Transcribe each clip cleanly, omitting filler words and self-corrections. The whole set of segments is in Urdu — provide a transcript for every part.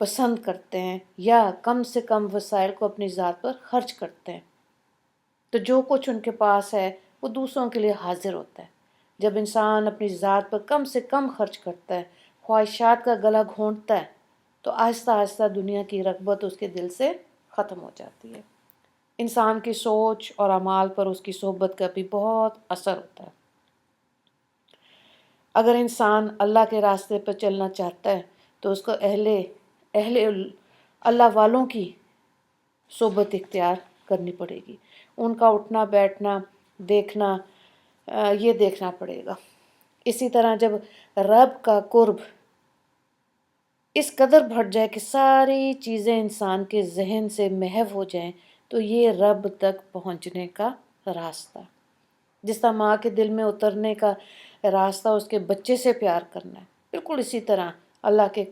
پسند کرتے ہیں یا کم سے کم وسائل کو اپنی ذات پر خرچ کرتے ہیں، تو جو کچھ ان کے پاس ہے وہ دوسروں کے لیے حاضر ہوتا ہے۔ جب انسان اپنی ذات پر کم سے کم خرچ کرتا ہے، خواہشات کا گلا گھونٹتا ہے، تو آہستہ آہستہ دنیا کی رغبت اس کے دل سے ختم ہو جاتی ہے۔ انسان کی سوچ اور اعمال پر اس کی صحبت کا بھی بہت اثر ہوتا ہے۔ اگر انسان اللہ کے راستے پر چلنا چاہتا ہے تو اس کو اہل اللہ والوں کی صحبت اختیار کرنی پڑے گی، ان کا اٹھنا بیٹھنا دیکھنا، یہ دیکھنا پڑے گا۔ اسی طرح جب رب کا قرب اس قدر بڑھ جائے کہ ساری چیزیں انسان کے ذہن سے محو ہو جائیں، تو یہ رب تک پہنچنے کا راستہ، جس طرح ماں کے دل میں اترنے کا راستہ اس کے بچے سے پیار کرنا ہے، بالکل اسی طرح اللہ کے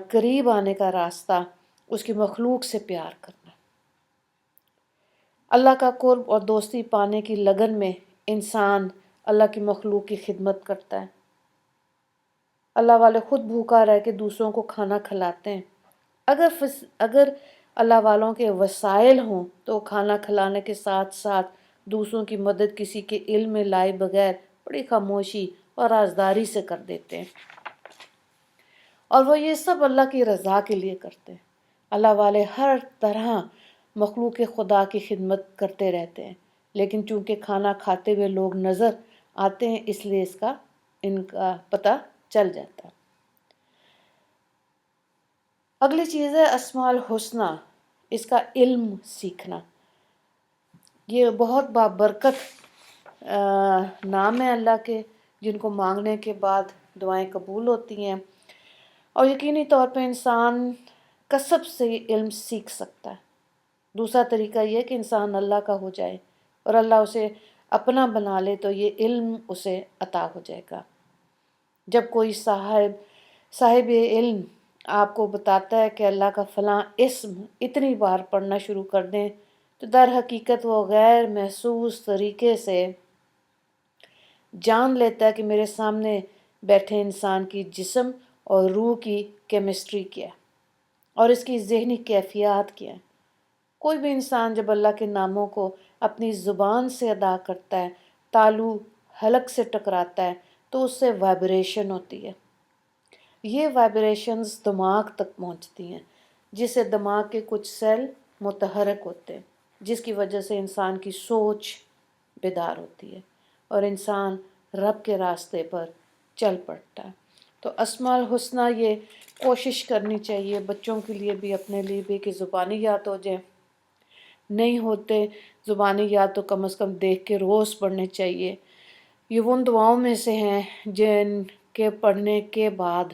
قریب آنے کا راستہ اس کی مخلوق سے پیار کرنا ہے۔ اللہ کا قرب اور دوستی پانے کی لگن میں انسان اللہ کی مخلوق کی خدمت کرتا ہے۔ اللہ والے خود بھوکا رہ کے دوسروں کو کھانا کھلاتے ہیں۔ اگر اللہ والوں کے وسائل ہوں تو کھانا کھلانے کے ساتھ ساتھ دوسروں کی مدد کسی کے علم میں لائے بغیر بڑی خاموشی اور رازداری سے کر دیتے ہیں، اور وہ یہ سب اللہ کی رضا کے لیے کرتے ہیں۔ اللہ والے ہر طرح مخلوق خدا کی خدمت کرتے رہتے ہیں، لیکن چونکہ کھانا کھاتے ہوئے لوگ نظر آتے ہیں اس لیے ان کا پتہ چل جاتا ہے۔ اگلی چیز ہے اسماء الحسنہ، اس کا علم سیکھنا۔ یہ بہت بابرکت نام ہے اللہ کے، جن کو مانگنے کے بعد دعائیں قبول ہوتی ہیں، اور یقینی طور پہ انسان کسب سے یہ علم سیکھ سکتا ہے۔ دوسرا طریقہ یہ کہ انسان اللہ کا ہو جائے اور اللہ اسے اپنا بنا لے تو یہ علم اسے عطا ہو جائے گا۔ جب کوئی صاحب علم آپ کو بتاتا ہے کہ اللہ کا فلاں اسم اتنی بار پڑھنا شروع کر دیں، تو در حقیقت وہ غیر محسوس طریقے سے جان لیتا ہے کہ میرے سامنے بیٹھے انسان کی جسم اور روح کی کیمسٹری کیا ہے اور اس کی ذہنی کیفیات کیا ہے۔ کوئی بھی انسان جب اللہ کے ناموں کو اپنی زبان سے ادا کرتا ہے، تالو حلق سے ٹکراتا ہے، تو اس سے وائبریشن ہوتی ہے۔ یہ وائبریشنز دماغ تک پہنچتی ہیں، جس سے دماغ کے کچھ سیل متحرک ہوتے ہیں، جس کی وجہ سے انسان کی سوچ بیدار ہوتی ہے اور انسان رب کے راستے پر چل پڑتا ہے۔ تو اسماء الحسنہ یہ کوشش کرنی چاہیے بچوں کے لیے بھی، اپنے لیے بھی، کہ زبانی یاد ہو جائے۔ نہیں ہوتے زبانی یاد تو کم از کم دیکھ کے روز پڑھنے چاہیے۔ یہ ان دعاؤں میں سے ہیں جن کے پڑھنے کے بعد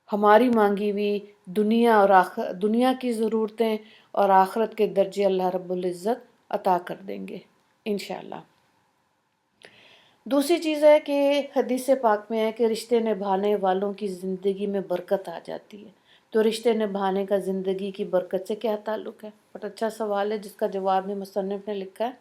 ہماری مانگی ہوئی دنیا کی ضرورتیں اور آخرت کے درجے اللہ رب العزت عطا کر دیں گے انشاءاللہ۔ دوسری چیز ہے کہ حدیث پاک میں ہے کہ رشتے نبھانے والوں کی زندگی میں برکت آ جاتی ہے۔ تو رشتے نبھانے کا زندگی کی برکت سے کیا تعلق ہے؟ بہت اچھا سوال ہے، جس کا جواب میں مصنف نے لکھا ہے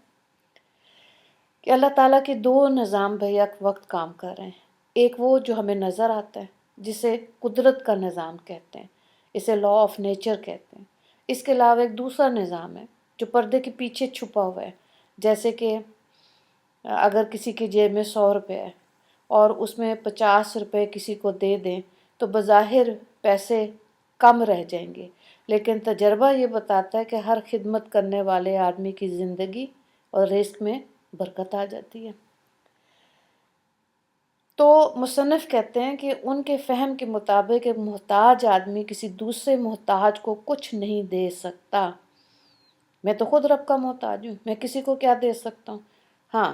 کہ اللہ تعالیٰ کے دو نظام بیک وقت کام کر رہے ہیں۔ ایک وہ جو ہمیں نظر آتا ہے، جسے قدرت کا نظام کہتے ہیں، اسے لا آف نیچر کہتے ہیں۔ اس کے علاوہ ایک دوسرا نظام ہے جو پردے کے پیچھے چھپا ہوا ہے، جیسے کہ اگر کسی کی جیب میں 100 روپے ہے اور اس میں 50 روپے کسی کو دے دیں تو بظاہر پیسے کم رہ جائیں گے، لیکن تجربہ یہ بتاتا ہے کہ ہر خدمت کرنے والے آدمی کی زندگی اور رزق میں برکت آ جاتی ہے۔ تو مصنف کہتے ہیں کہ ان کے فہم کے مطابق ایک محتاج آدمی کسی دوسرے محتاج کو کچھ نہیں دے سکتا۔ میں تو خود رب کا محتاج ہوں، میں کسی کو کیا دے سکتا ہوں؟ ہاں،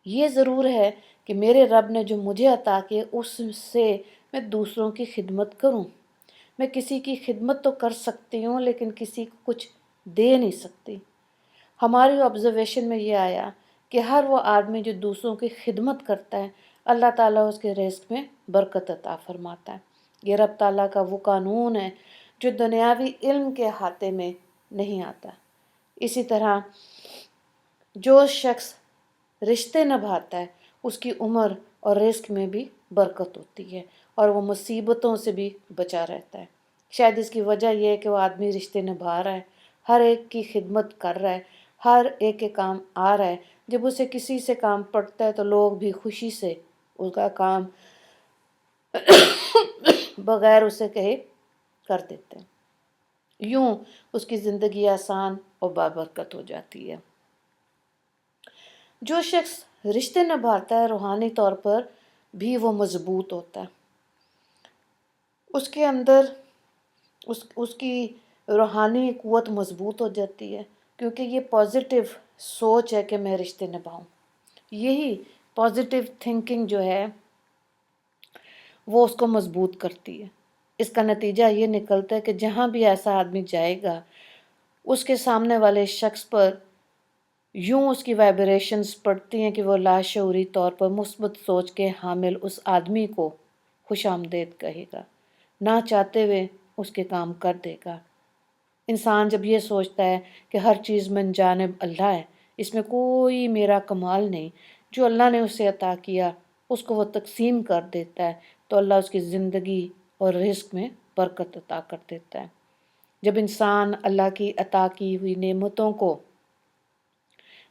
یہ ضرور ہے کہ میرے رب نے جو مجھے عطا کیا اس سے میں دوسروں کی خدمت کروں۔ میں کسی کی خدمت تو کر سکتی ہوں لیکن کسی کو کچھ دے نہیں سکتی۔ ہماری آبزرویشن میں یہ آیا کہ ہر وہ آدمی جو دوسروں کی خدمت کرتا ہے، اللہ تعالیٰ اس کے رزق میں برکت عطا فرماتا ہے۔ یہ رب تعالیٰ کا وہ قانون ہے جو دنیاوی علم کے احاطے میں نہیں آتا۔ اسی طرح جو شخص رشتے نبھاتا ہے اس کی عمر اور رزق میں بھی برکت ہوتی ہے، اور وہ مصیبتوں سے بھی بچا رہتا ہے۔ شاید اس کی وجہ یہ ہے کہ وہ آدمی رشتے نبھا رہا ہے، ہر ایک کی خدمت کر رہا ہے، ہر ایک کے کام آ رہا ہے۔ جب اسے کسی سے کام پڑتا ہے تو لوگ بھی خوشی سے اس کا کام بغیر اسے کہے کر دیتے ہیں۔ یوں اس کی زندگی آسان اور بابرکت ہو جاتی ہے۔ جو شخص رشتے نبھاتا ہے روحانی طور پر بھی وہ مضبوط ہوتا ہے۔ اس کے اندر اس کی روحانی قوت مضبوط ہو جاتی ہے، کیونکہ یہ پازیٹیو سوچ ہے کہ میں رشتے نبھاؤں۔ یہی پازیٹیو تھنکنگ جو ہے وہ اس کو مضبوط کرتی ہے۔ اس کا نتیجہ یہ نکلتا ہے کہ جہاں بھی ایسا آدمی جائے گا اس کے سامنے والے شخص پر یوں اس کی وائبریشنز پڑتی ہیں کہ وہ لاشعوری طور پر مثبت سوچ کے حامل اس آدمی کو خوش آمدید کہے گا، نہ چاہتے ہوئے اس کے کام کر دے گا۔ انسان جب یہ سوچتا ہے کہ ہر چیز من جانب اللہ ہے، اس میں کوئی میرا کمال نہیں، جو اللہ نے اسے عطا کیا اس کو وہ تقسیم کر دیتا ہے، تو اللہ اس کی زندگی اور رزق میں برکت عطا کر دیتا ہے۔ جب انسان اللہ کی عطا کی ہوئی نعمتوں کو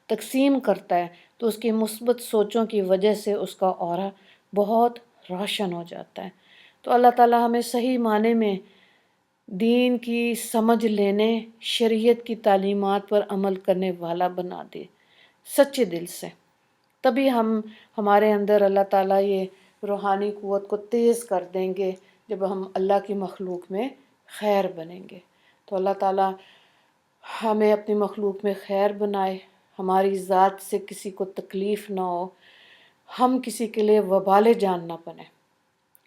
تقسیم کرتا ہے تو اس کی مثبت سوچوں کی وجہ سے اس کا اورا بہت روشن ہو جاتا ہے۔ تو اللہ تعالیٰ ہمیں صحیح معنی میں دین کی سمجھ لینے، شریعت کی تعلیمات پر عمل کرنے والا بنا دے سچے دل سے۔ تبھی ہمارے اندر اللہ تعالیٰ یہ روحانی قوت کو تیز کر دیں گے جب ہم اللہ کی مخلوق میں خیر بنیں گے۔ تو اللہ تعالیٰ ہمیں اپنی مخلوق میں خیر بنائے، ہماری ذات سے کسی کو تکلیف نہ ہو، ہم کسی کے لیے وبال جان نہ بنیں،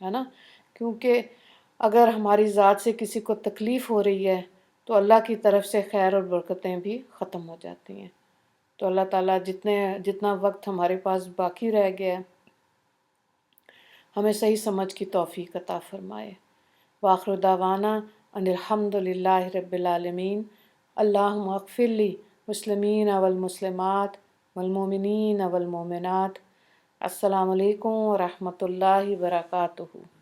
ہے نا؟ کیونکہ اگر ہماری ذات سے کسی کو تکلیف ہو رہی ہے تو اللہ کی طرف سے خیر اور برکتیں بھی ختم ہو جاتی ہیں۔ تو اللہ تعالیٰ جتنا وقت ہمارے پاس باقی رہ گیا ہے ہمیں صحیح سمجھ کی توفیق عطا فرمائے۔ وآخر دعوانا ان الحمد للہ رب العالمین۔ اللہم اغفر لی مسلمین والمسلمات والمؤمنین والمؤمنات۔ السلام علیکم ورحمۃ اللہ وبرکاتہ۔